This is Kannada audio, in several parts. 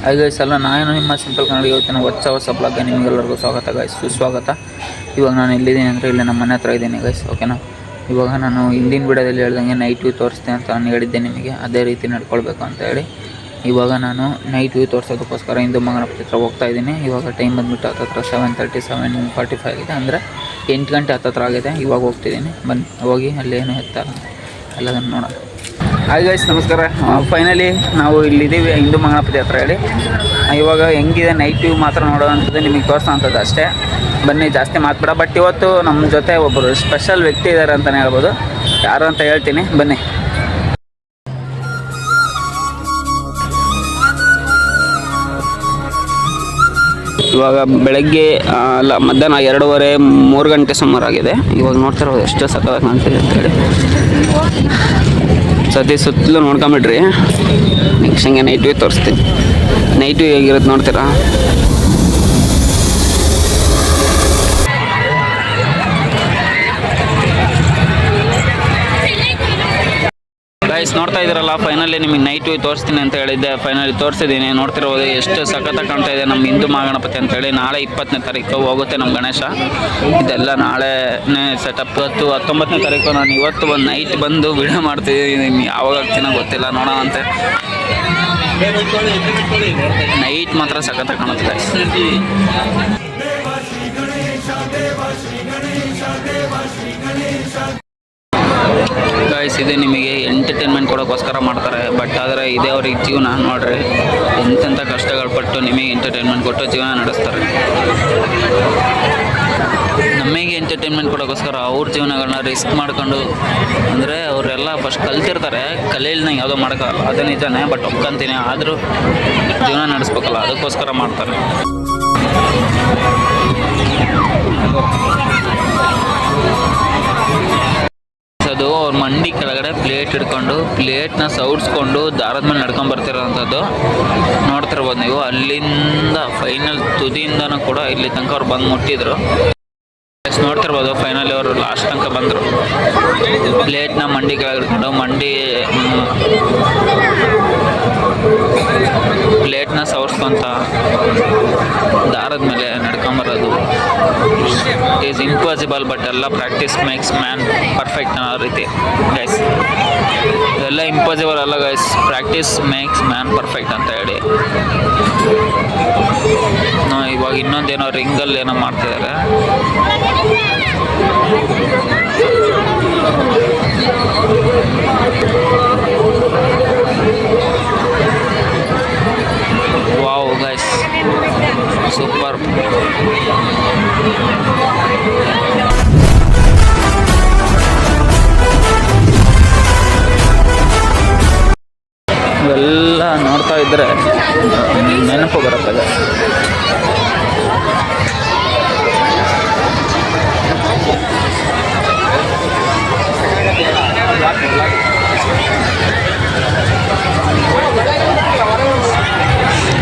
ಹಾಯ್ ಗೈಸ್, ಎಲ್ಲ ನಾನು ನಿಮ್ಮ ಸಿಂಪಲ್ ಕನ್ನಡ. ಇವತ್ತಿನ ಹೊಸ ಬ್ಲಾಗ್ಗೆ ನಿಮಗೆಲ್ಲರಿಗೂ ಸ್ವಾಗತ ಗೈಸ್, ಸುಸ್ವಾಗತ. ಇವಾಗ ನಾನು ಎಲ್ಲಿದ್ದೀನಿ ಅಂದರೆ ಇಲ್ಲಿ ನಮ್ಮ ಮನೆ ಹತ್ರ ಇದ್ದೀನಿ ಗೈಸ್, ಓಕೆನಾ. ಇವಾಗ ನಾನು ಹಿಂದಿನ ವಿಡಿಯೋದಲ್ಲಿ ಹೇಳ್ದಂಗೆ ನೈಟ್ ವ್ಯೂ ತೋರಿಸ್ತೆ ಅಂತ ನಾನು ಹೇಳಿದ್ದೆ ನಿಮಗೆ, ಅದೇ ರೀತಿ ನಡ್ಕೊಳ್ಬೇಕು ಅಂತ ಹೇಳಿ ಇವಾಗ ನಾನು ನೈಟ್ ವ್ಯೂ ತೋರಿಸೋದಕ್ಕೋಸ್ಕರ ಹಿಂದೂ ಮಹಾಗಣಪತಿ ಹತ್ರ ಹೋಗ್ತಾ ಇದ್ದೀನಿ. ಇವಾಗ ಟೈಮ್ ಬಂದುಬಿಟ್ಟು ಹತ್ತತ್ರ 7:30 7:45 ಆಗಿದೆ, ಅಂದರೆ 8 ಗಂಟೆ ಹತ್ತತ್ರ ಆಗಿದೆ. ಇವಾಗ ಹೋಗ್ತಿದ್ದೀನಿ, ಬನ್ನಿ ಹೋಗಿ ಅಲ್ಲಿ ಏನು ಎತ್ತಲ್ಲ ಎಲ್ಲದನ್ನು ನೋಡೋಣ. ಹಾಯ್ ಗೈಸ್, ನಮಸ್ಕಾರ. ಫೈನಲಿ ನಾವು ಇಲ್ಲಿದ್ದೀವಿ ಹಿಂದೂ ಮಹಾಗಣಪತಿ ಹತ್ರ ಹೇಳಿ. ಇವಾಗ ಹೆಂಗಿದೆ ನೈಟ್ ವ್ಯೂ ಮಾತ್ರ ನೋಡೋವಂಥದ್ದು, ನಿಮಗೆ ತೋರಿಸೋವಂಥದ್ದು ಅಷ್ಟೇ. ಬನ್ನಿ, ಜಾಸ್ತಿ ಮಾತುಬೇಡ. ಬಟ್ ಇವತ್ತು ನಮ್ಮ ಜೊತೆ ಒಬ್ಬರು ಸ್ಪೆಷಲ್ ವ್ಯಕ್ತಿ ಇದ್ದಾರೆ ಅಂತಲೇ ಹೇಳ್ಬೋದು. ಯಾರು ಅಂತ ಹೇಳ್ತೀನಿ, ಬನ್ನಿ. ಇವಾಗ ಬೆಳಗ್ಗೆ ಅಲ್ಲ, ಮಧ್ಯಾಹ್ನ 2:30 ಗಂಟೆ ಸುಮಾರಾಗಿದೆ. ಇವಾಗ ನೋಡ್ತಿರೋದು ಎಷ್ಟು ಸಕ್ಕತ್ತಾಗಿ ಕಾಣ್ತಿದೆ ಅಂತೇಳಿ. ಸತಿ ಸುತ್ತಲೂ ನೋಡ್ಕೊಂಬಿಡ್ರಿ. ನೆಕ್ಸ್ಟ್ ಹಂಗೆ ನೈಟ್ ವ್ಯೂ ತೋರಿಸ್ತೀನಿ. ನೈಟ್ ವ್ಯೂ ಹೇಗಿರುತ್ತೆ ನೋಡ್ತೀರಾ? ಗೈಸ್, ನೋಡ್ತಾ ಇದ್ದೀರಲ್ಲ, ಫೈನಲಿ ನಿಮಗೆ ನೈಟ್ ವ್ಯೂ ತೋರಿಸ್ತೀನಿ ಅಂತ ಹೇಳಿದ್ದೆ. ಫೈನಲಿ ತೋರಿಸಿದ್ದೀನಿ. ನೋಡ್ತಿರೋದು ಎಷ್ಟು ಸಖತ್ತಾಗಿ ಕಾಣ್ತಾ ಇದೆ ನಮ್ಮ ಹಿಂದೂ ಮಹಾಗಣಪತಿ ಅಂತೇಳಿ. ನಾಳೆ 20ನೇ ತಾರೀಕು ಹೋಗುತ್ತೆ ನಮ್ಮ ಗಣೇಶ. ಇದೆಲ್ಲ ನಾಳೆನೇ ಸೆಟಪ್. 19ನೇ ತಾರೀಕು ನಾನು ಇವತ್ತು ಒಂದು ನೈಟ್ ಬಂದು ವಿಡಿಯೋ ಮಾಡ್ತಿದ್ದೀನಿ. ಯಾವಾಗ ಆಗ್ತೀನೋ ಗೊತ್ತಿಲ್ಲ, ನೋಡೋಣ ಅಂತೆ. ನೈಟ್ ಮಾತ್ರ ಸಖತ್ತಾಗಿ ಕಾಣುತ್ತೆ. ಗೈಸ್, ಇದು ನಿಮಗೆ ಎಂಟರ್ಟೈನ್ಮೆಂಟ್ ಕೊಡೋಕ್ಕೋಸ್ಕರ ಮಾಡ್ತಾರೆ. ಬಟ್ ಆದರೆ ಇದೇ ಅವ್ರಿಗೆ ಜೀವನ. ನೋಡ್ರಿ, ಎಂತೆಂಥ ಕಷ್ಟಗಳು ಪಟ್ಟು ನಿಮಗೆ ಎಂಟರ್ಟೈನ್ಮೆಂಟ್ ಕೊಟ್ಟು ಜೀವನ ನಡೆಸ್ತಾರೆ. ನಮಗೆ ಎಂಟರ್ಟೈನ್ಮೆಂಟ್ ಕೊಡೋಕ್ಕೋಸ್ಕರ ಅವ್ರ ಜೀವನಗಳನ್ನ ರಿಸ್ಕ್ ಮಾಡ್ಕೊಂಡು, ಅಂದರೆ ಅವರೆಲ್ಲ ಫಸ್ಟ್ ಕಲ್ತಿರ್ತಾರೆ. ಕಲೆಯಲ್ಲಿ ಯಾವುದೋ ಮಾಡೋಕ್ಕಲ್ಲ, ಅದು ನಿಜನೇ. ಬಟ್ ಒಪ್ಕೊಂತೀನಿ, ಆದರೂ ಜೀವನ ನಡೆಸ್ಬೇಕಲ್ಲ, ಅದಕ್ಕೋಸ್ಕರ ಮಾಡ್ತಾರೆ. ಅದು ಅವ್ರ ಮಂಡಿ ಕೆಳಗಡೆ ಪ್ಲೇಟ್ ಹಿಡ್ಕೊಂಡು ಪ್ಲೇಟ್ನ ಸೌಡ್ಸ್ಕೊಂಡು ದಾರದ ಮೇಲೆ ನಡ್ಕೊಂಡು ಬರ್ತಿರೋವಂಥದ್ದು ನೋಡ್ತಿರ್ಬೋದು ನೀವು. ಅಲ್ಲಿಂದ ಫೈನಲ್ ತುದಿಯಿಂದನೂ ಕೂಡ ಇಲ್ಲಿ ತನಕ ಅವ್ರು ಬಂದು ಮುಟ್ಟಿದ್ರು. ನೋಡ್ತಿರ್ಬೋದು, ಫೈನಲಿ ಅವರು ಲಾಸ್ಟ್ ತನಕ ಬಂದರು. ಪ್ಲೇಟ್ನ ಮಂಡಿ ಕೆಳಗೆ ಹಿಡ್ಕೊಂಡು ಪ್ಲೇಟ್ನ ಸವರ್ಸ್ಕೊಂತ ದಾರದ ಮೇಲೆ ನಡ್ಕೊಂಬರೋದು ಈಸ್ ಇಂಪಾಸಿಬಲ್. ಬಟ್ ಎಲ್ಲ ಪ್ರಾಕ್ಟೀಸ್ ಮೇಕ್ಸ್ ಮ್ಯಾನ್ ಪರ್ಫೆಕ್ಟ್ ಅನ್ನೋ ರೀತಿ ಗೈಸ್. ಇದೆಲ್ಲ ಇಂಪಾಸಿಬಲ್ ಅಲ್ಲ guys, practice makes man perfect ಅಂತ ಹೇಳಿ. ಇವಾಗ ಇನ್ನೊಂದೇನೋ ರಿಂಗಲ್ಲಿ ಏನೋ ಮಾಡ್ತಿದ್ದಾರೆ. Wow guys, super. ಇವೆಲ್ಲ ನೋಡ್ತಾ ಇದ್ರೆ ನೆನಪು ಬರುತ್ತದೆ.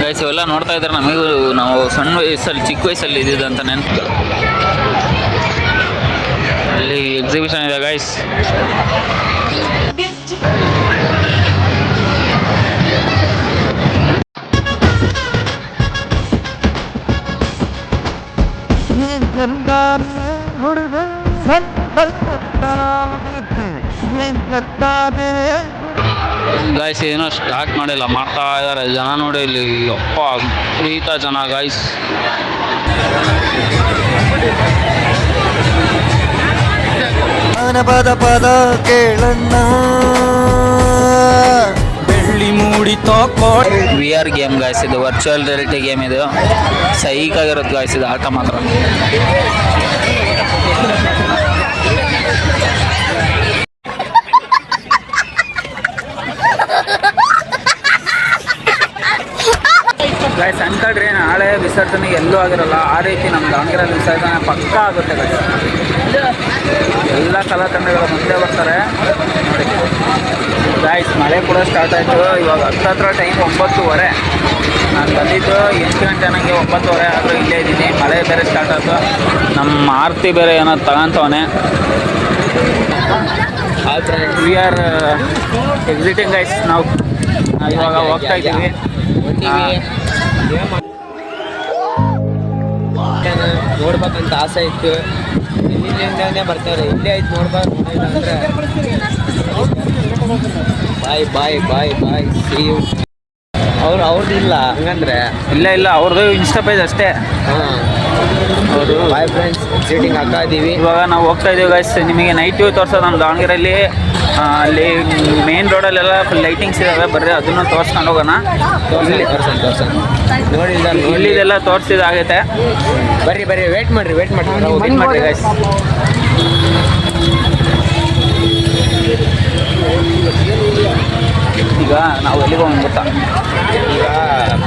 ಗೈಸ್, ಇವೆಲ್ಲ ನೋಡ್ತಾ ಇದ್ರೆ ನಮಗೂ ನಾವು ಸಣ್ಣ ವಯಸ್ಸಲ್ಲಿ, ಚಿಕ್ಕ ವಯಸ್ಸಲ್ಲಿ ಇದ್ದಿದ್ದಂತ ನೆನಪು. ಅಲ್ಲಿ ಎಕ್ಸಿಬಿಷನ್ ಇದೆ ಗೈಸ್. ಗೈಸ್, ಏನೋ ಸ್ಟಾರ್ಟ್ ಮಾಡಿಲ್ಲ, ಮಾಡ್ತಾ ಇದ್ದಾರೆ. ಜನ ನೋಡಿ ಇಲ್ಲಿ, ಅಪ್ಪ ಪ್ರೀತ ಜನ ಗೈಸ್. ಪದ ಕೇಳಣ್ಣ ಬೆಳ್ಳಿ ಮೂಡಿತೋ. VR ಗೇಮ್ ಗೈಸ್, ಇದು ವರ್ಚುವಲ್ ರಿಯಾಲಿಟಿ ಗೇಮ್. ಇದು ಸೈಕಾಗಿರುತ್ತೆ ಗೈಸ್, ಇದು ಆಟ ಮಾತ್ರ. ಗೈಸ್, ಅನ್ಕೊಳ್ರಿ ನಾಳೆ ವಿಸರ್ಜನೆ ಎಲ್ಲೂ ಆಗಿರಲ್ಲ. ಆ ರೀತಿ ನಮ್ಮ ದಾವಣಗೆರೆಯಲ್ಲಿ ವಿಸರ್ಜನೆ ಪಕ್ಕಾ ಆಗುತ್ತೆ ಗೈಸ್. ಎಲ್ಲ ಕಲಾತಂಡಗಳು ಮುಂದೆ ಬರ್ತಾರೆ ನೋಡಿ ಗೈಸ್. ಮಳೆ ಕೂಡ ಸ್ಟಾರ್ಟ್ ಆಯಿತು. ಇವಾಗ ಹತ್ತತ್ರ ಟೈಮ್ 9:30. ನಾನು ಬಂದಿದ್ದು 8 ಗಂಟೆ, ನನಗೆ 9:30 ಆದರೂ ಇಲ್ಲೇ ಇದ್ದೀನಿ. ಮಳೆ ಬೇರೆ ಸ್ಟಾರ್ಟ್ ಆಯಿತು. ನಮ್ಮ ಆರತಿ ಬೇರೆ ಏನೋ ತಗೊಂತವನೆ. We are exciting guys. ನಾವು ಇವಾಗ ಹೋಗ್ತಾ ಇದ್ದೀವಿ. ನೋಡ್ಬೇಕಂತ ಆಸೆ ಇತ್ತು. ಇಲ್ಲಿಂದನೇ ಬರ್ತಾರೆ, ಇಲ್ಲೇ ಐತೆ ನೋಡ್ಬೇಕು ಅಂದ್ರೆ ಬಾಯ್ ಬಾಯ್ ಬಾಯ್ ಬಾಯ್ ಸಿ ಯು. ಅವ್ರದ್ದಿಲ್ಲ ಹಂಗಂದ್ರೆ ಇಲ್ಲ ಅವ್ರದ್ದು ಇನ್ಸ್ಟಾ ಪೇಜ್ ಅಷ್ಟೇ. ಹಾಂ, ಅವರು ಬಾಯ್ ಫ್ರೆಂಡ್ಸ್, ಸೀಟಿಂಗ್ ಹಾಕ್ತಾ ಇದ್ದೀವಿ. ಇವಾಗ ನಾವು ಹೋಗ್ತಾ ಇದ್ದೀವಿ ಗೈಸ್. ನಿಮಗೆ ನೈಟ್ ವ್ಯೂ ತೋರಿಸೋದು ನಮ್ಮ ದಾವಣಗೆರೆಯಲ್ಲಿ. ಅಲ್ಲಿ ಮೇನ್ ರೋಡಲ್ಲೆಲ್ಲ ಫುಲ್ ಲೈಟಿಂಗ್ಸ್ ಇದ್ದಾವೆ, ಬರ್ರಿ ಅದನ್ನು ತೋರಿಸ್ಕೊಂಡು ಹೋಗೋಣ. ತೋರ್ಸನ್ ನೋಡಿಲ್ಲ ಇಲ್ಲಿದೆಲ್ಲ ತೋರಿಸಿದಾಗೈತೆ. ಬರ್ರಿ ವೇಟ್ ಮಾಡ್ರಿ ವೇಟ್ ಮಾಡಿರಿ ಗೈಸ್. ಈಗ ನಾವು ಎಲ್ಲಿಗೆ ಹೋಗೋಣ ಗೊತ್ತಾ? ಈಗ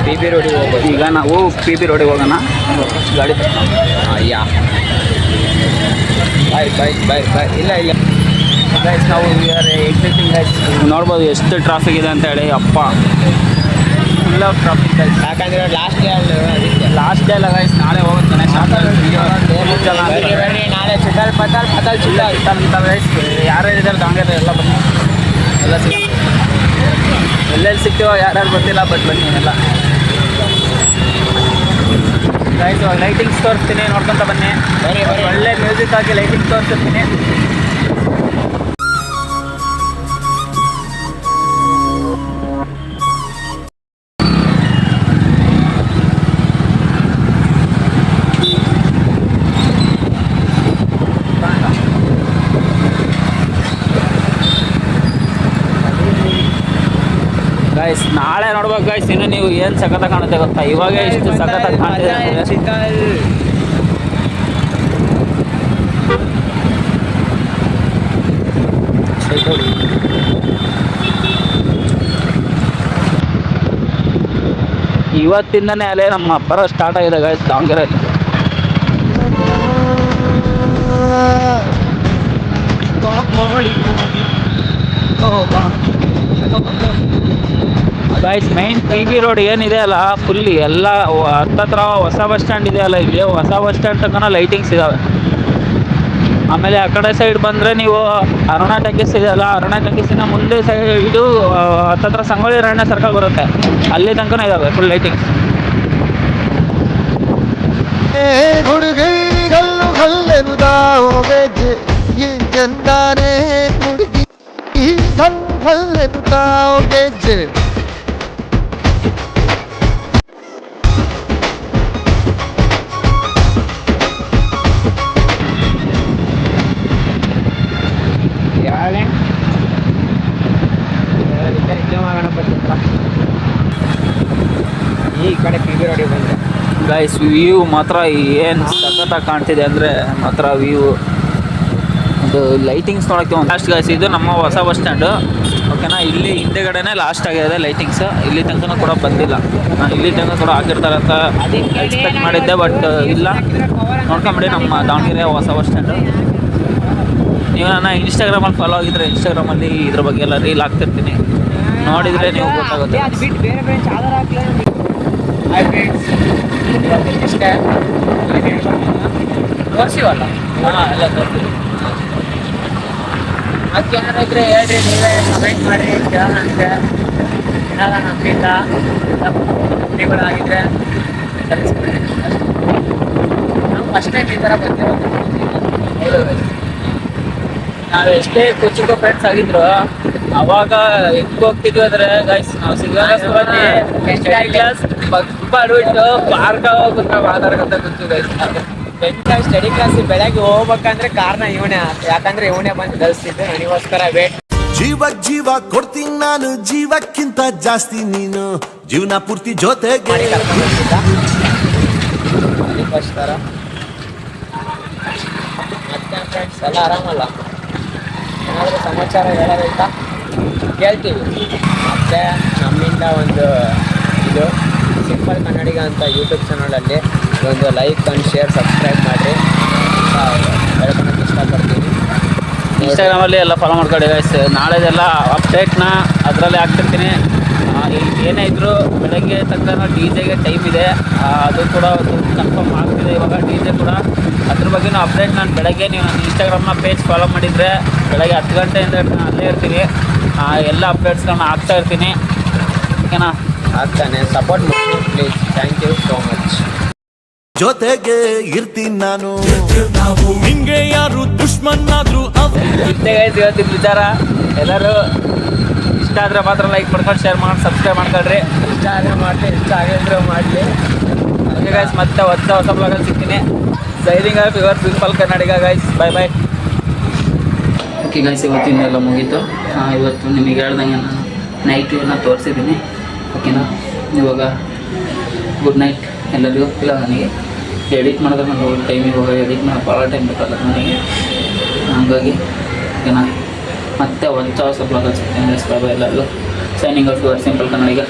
ಪಿ ಬಿ ರೋಡಿಗೆ ಹೋಗ್ಬೋದು. ಈಗ ನಾವು ಪಿ ಬಿ ರೋಡಿಗೆ ಹೋಗೋಣ. ಗಾಡಿ ಯಾ ಬಾಯ್ ಇಲ್ಲ ಗೈಸ್, ನಾವು ಎಕ್ಸಿಟಿಂಗ್ ಗೈಸ್ ನೋಡ್ಬೋದು ಎಷ್ಟು ಟ್ರಾಫಿಕ್ ಇದೆ ಅಂತ ಹೇಳಿ. ಅಪ್ಪ ಫುಲ್ ಆಫ್ ಟ್ರಾಫಿಕ್ ಗೈಸ್. ಯಾಕಂದ್ರೆ ಲಾಸ್ಟ್ ಡೇ ಅಲ್ಲ ಗೈಸ್, ನಾಳೆ ಹೋಗುತ್ತೆ. ನಾಳೆ ಚಿಕ್ಕಲ್ ಪತಲ್ ಗೈಸ್, ಯಾರ್ಯಾರಿದ್ದಾರೆ ದಾವಣಗೆರೆ ಎಲ್ಲ ಬನ್ನಿ, ಎಲ್ಲ ಸಿಗೋಣ. ಎಲ್ಲೆಲ್ಲಿ ಸಿಗ್ತೀವೋ ಯಾರ್ಯಾರು ಗೊತ್ತಿಲ್ಲ, ಬಟ್ ಬನ್ನಿ ಎಲ್ಲ ಗೈಸ್. ಇವಾಗ ಲೈಟಿಂಗ್ಸ್ ತೋರಿಸ್ತೀನಿ, ನೋಡ್ಕೊಂತ ಬನ್ನಿ. ಒಳ್ಳೆ ಮ್ಯೂಸಿಕ್ ಹಾಕಿ ಲೈಟಿಂಗ್ಸ್ ತೋರಿಸ್ತೀನಿ. ಗೈಸ್ ನಾಳೆ ನೋಡ್ಬೇಕು ಗೈಸ್. ಇನ್ನು ನೀವು ಏನು ಸಖತ್ತ ಕಾಣುತ್ತೆ ಗೊತ್ತಾ? ಇವಾಗ ಇಷ್ಟು ಸಖತ್ತಾಗಿ ಕಾಣ್ತಿದೆ. ಇವತ್ತಿಂದನೇ ಅಲ್ಲೇ ನಮ್ಮ ಅಬ್ಬರ ಸ್ಟಾರ್ಟ್ ಆಗಿದೆ ಗೈಸ್ ದಾವಣಗೆರೆಯಲ್ಲಿ. Guys, main P B road ಏನಿದೆ ಅಲ್ಲ, ಫುಲ್ ಎಲ್ಲ ಹತ್ತತ್ರ ಹೊಸ ಬಸ್ ಸ್ಟ್ಯಾಂಡ್ ಇದೆ ಅಲ್ಲ, ಇಲ್ಲಿ ಹೊಸ ಬಸ್ ಸ್ಟ್ಯಾಂಡ್ ತನಕ ಲೈಟಿಂಗ್ಸ್ ಇದ್ದಾವೆ. ಆಮೇಲೆ ಆ ಕಡೆ ಸೈಡ್ ಬಂದರೆ ನೀವು ಅರುಣಾ ಟೆಕ್ಕಿಸ್ ಇದೆ ಅಲ್ಲ, ಅರುಣಾ ಟೆಕ್ಕಿಸಿನ ಮುಂದೆ ಸೈಡು ಹತ್ತತ್ರ ಸಂಗೊಳ್ಳಿ ರಾಯಣ್ಣ ಸರ್ಕಲ್ ಬರುತ್ತೆ, ಅಲ್ಲಿ ತನಕ ಇದ್ದಾವೆ ಫುಲ್ ಲೈಟಿಂಗ್ಸ್. ಈ ಕಡೆ ಪಿ ಬಿ ರೋಡಿಗೆ ಬಂದೆ ಗೈಸ್. ವ್ಯೂ ಮಾತ್ರ ಏನು ಸಖತ್ತಾಗಿ ಕಾಣ್ತಿದೆ ಅಂದರೆ ಮಾತ್ರ ವ್ಯೂ. ಒಂದು ಲೈಟಿಂಗ್ಸ್ ನೋಡೋಕ್ಕೆ ಒಂದು ಲಾಸ್ಟ್ ಗೈಸ್. ಇದು ನಮ್ಮ ಹೊಸ ಬಸ್ ಸ್ಟ್ಯಾಂಡು, ಓಕೆನಾ? ಇಲ್ಲಿ ಹಿಂದೆಗಡೆನೇ ಲಾಸ್ಟ್ ಆಗಿದೆ ಲೈಟಿಂಗ್ಸ್. ಇಲ್ಲಿ ತನಕ ಕೂಡ ಬಂದಿಲ್ಲ. ನಾನು ಇಲ್ಲಿ ತನಕ ಕೂಡ ಹಾಕಿರ್ತಾರೆ ಅಂತ ಎಕ್ಸ್ಪೆಕ್ಟ್ ಮಾಡಿದ್ದೆ, ಬಟ್ ಇಲ್ಲ. ನೋಡ್ಕೊಂಬಿಡಿ ನಮ್ಮ ದಾವಣಗೆರೆ ಹೊಸ ಬಸ್ ಸ್ಟ್ಯಾಂಡು. ನೀವು ನನ್ನ ಇನ್ಸ್ಟಾಗ್ರಾಮಲ್ಲಿ ಫಾಲೋ ಆಗಿದ್ರೆ ಇನ್ಸ್ಟಾಗ್ರಾಮಲ್ಲಿ ಇದ್ರ ಬಗ್ಗೆ ಎಲ್ಲ ರೀಲ್ ಹಾಕ್ತಿರ್ತೀನಿ, ನೋಡಿದರೆ ನೀವು ಗೊತ್ತಾಗುತ್ತೆ. ತೋರಿಸಿವಲ್ಲ, ಹಾಂ ಎಲ್ಲ ತೋರಿಸಿ. ಅದಕ್ಕೆ ಏನಾದ್ರೆ ಹೇಳ್ರಿ, ನೀವೇ ಕಮೆಂಟ್ ಮಾಡಿರಿ, ಕೇಳೋಣಂತೆ. ಏನಾದ ನಮ್ಮಿಂದ ಕಂಪ್ನಿಗಳಾಗಿದ್ರೆ ತರಿಸ್ಬಿಡಿ. ನಾವು ಫಸ್ಟ್ ಟೈಮ್ ಈ ಥರ ಬಂದಿರೋದು. ನಾವು ಎಷ್ಟೇ ಕುಚಿಕೋ ಫ್ರೆಂಡ್ಸ್ ಆಗಿದ್ರು ಅವಾಗ ಹೆಂಗೆ ಹೋಗ್ತಿದ್ವಿ ಅಂದರೆ ಗೈಸ್, ನಾವು ಸಿಗೋಣ ಕ್ಲಾಸ್ ಮಾಡ್ಬಿಟ್ಟು ಪಾರ್ಕ್ ಹೋಗ್ಬಿಟ್ಟು ಮಾತಾಡ್ಕೊಂತ ಕೂತು ಗೈಸ್. ಸ್ಟಡಿ ಕ್ಲಾಸ್ ಬೆಳಗ್ಗೆ ಹೋಗ್ಬೇಕಂದ್ರೆ ಕಾರಣ ಇವನೇ, ಯಾಕಂದ್ರೆ ಇವನೇ ಬಂದು ಕಲಿಸ್ತಿದ್ದೆ. ನನಗೋಸ್ಕರ ವೇಟ್. ಜೀವ ಕೊಡ್ತೀನಿ ನಾನು, ಜೀವಕ್ಕಿಂತ ಜಾಸ್ತಿ ನೀನು, ಜೀವನ ಪೂರ್ತಿ ಜೊತೆಗೆ ಮಾಡಿ ಕರ್ಕೊಂಡ್ಬಂದಿದ್ದ. ಅದಕ್ಕೋಸ್ಕರ ಮತ್ತೆ ಫ್ರೆಂಡ್ಸ್ ಎಲ್ಲ ಆರಾಮಲ್ಲ? ಏನಾದರೂ ಸಮಾಚಾರ ಹೇಳೋದೈತಾ ಕೇಳ್ತೀವಿ. ಮತ್ತು ನಮ್ಮಿಂದ ಒಂದು ಇದು ಸಿಂಪಲ್ ಕನ್ನಡಿಗ ಅಂತ ಯೂಟ್ಯೂಬ್ ಚಾನಲಲ್ಲಿ ಒಂದು ಲೈಕ್ ಆ್ಯಂಡ್ ಶೇರ್ ಸಬ್ಸ್ಕ್ರೈಬ್ ಮಾಡಿರಿ ಅಂತ ಹೇಳ್ಕೊಳಕ್ಕೆ ಇಷ್ಟಪಡ್ತೀನಿ. ಇನ್ಸ್ಟಾಗ್ರಾಮಲ್ಲಿ ಎಲ್ಲ ಫಾಲೋ ಮಾಡ್ಕೊಳ್ಳಿ ಗೈಸ್. ನಾಳೆದೆಲ್ಲ ಅಪ್ಡೇಟ್ನ ಅದರಲ್ಲೇ ಹಾಕ್ತಿರ್ತೀನಿ. ಏನೇ ಇದ್ದರೂ ಬೆಳಗ್ಗೆ ತನಕ ಡಿ ಜೆಗೆ ಟೈಮ್ ಇದೆ, ಅದು ಕೂಡ ಒಂದು ಕನ್ಫರ್ಮ್ ಆಗ್ತಿದೆ ಇವಾಗ. ಡಿ ಜೆ ಕೂಡ ಅದ್ರ ಬಗ್ಗೆನೂ ಅಪ್ಡೇಟ್ ನಾನು ಬೆಳಗ್ಗೆ, ನೀವು ನನ್ನ ಇನ್ಸ್ಟಾಗ್ರಾಮ್ನ ಪೇಜ್ ಫಾಲೋ ಮಾಡಿದರೆ ಬೆಳಗ್ಗೆ 10 ಗಂಟೆಯಿಂದ ನಾನು ಅಲ್ಲೇ ಇರ್ತೀನಿ. ಎಲ್ಲ ಅಪ್ಡೇಟ್ಸ್ಗಳನ್ನ ಹಾಕ್ತಾ ಇರ್ತೀನಿ, ಓಕೆನಾ? ಆಗ್ತಾನೆ ಸಪೋರ್ಟ್ ಮಾಡಿ. Please. Thank you so much. ಜೊತೆಗೆ ಇರ್ತೀನಿ ನಾನು, ನಿಂಗೆ ಯಾರು ದುಶ್ಮನ್ನಾದ್ರು ಇಷ್ಟೇ ಗೈಸ್ ಇವತ್ತಿನ ವಿಚಾರ. ಎಲ್ಲರೂ ಇಷ್ಟ ಆದರೆ ಮಾತ್ರ ಲೈಕ್ ಮಾಡ್ಕೊಂಡು ಶೇರ್ ಮಾಡಿ ಸಬ್ಸ್ಕ್ರೈಬ್ ಮಾಡ್ಕೊಳ್ರಿ. ಇಷ್ಟ ಆದರೆ ಮಾಡಲಿ, ಇಷ್ಟ ಆಗಿದ್ರೆ ಮಾಡಲಿ. ಓಕೆ ಗೈಸ್, ಮತ್ತೆ ಹೊಸ ಬ್ಲಾಗಲ್ಲಿ ಸಿಗ್ತೀನಿ. Signing off your simple Kannadiga guys. Bye. Okay guys, ಇವತ್ತಿನೆಲ್ಲ ಮುಗೀತು. ಇವತ್ತು ನಿಮಗೆ ಹೇಳ್ದಂಗೆ ನಾನು ನೈಟ್ ವ್ಯೂನ ತೋರಿಸಿದ್ದೀನಿ. ಓಕೆನಾ, ಇವಾಗ ಗುಡ್ ನೈಟ್ ಎಲ್ಲರಿಗೂ. ಇಲ್ಲ, ನನಗೆ ಎಡಿಟ್ ಮಾಡಿದ್ರೆ ನನಗೆ ಟೈಮ್, ಇವಾಗ ಎಡಿಟ್ ಮಾಡೋಕ್ಕೆ ಭಾಳ ಟೈಮ್ ಬೇಕಾಗತ್ತೆ ನನಗೆ. ಹಾಗಾಗಿ ಓಕೆನಾ, ಮತ್ತೆ ಹೊಸ ಬ್ಲಾಗಲ್ಲಿ ಸಿಗ್ತೀನಿ ಗೈಸ್. ಬಾಯ್ ಎಲ್ಲರಿಗೂ. Signing off your simple Kannadiga.